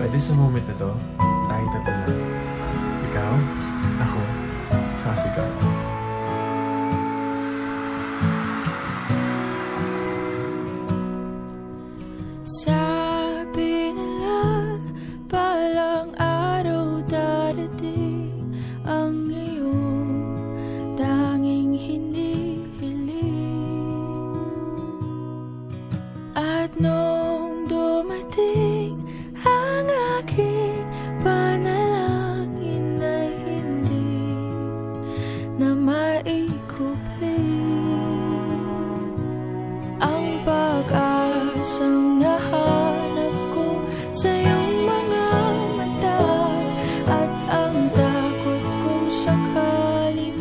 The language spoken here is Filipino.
edi sa moment na to, tayo tatlo lang. Ikaw, ako, saka si God. Sabi nila, palang araw darating ang iyong tanging hinihiling. At nung dumating ang aking panalangin na hindi na maikuha,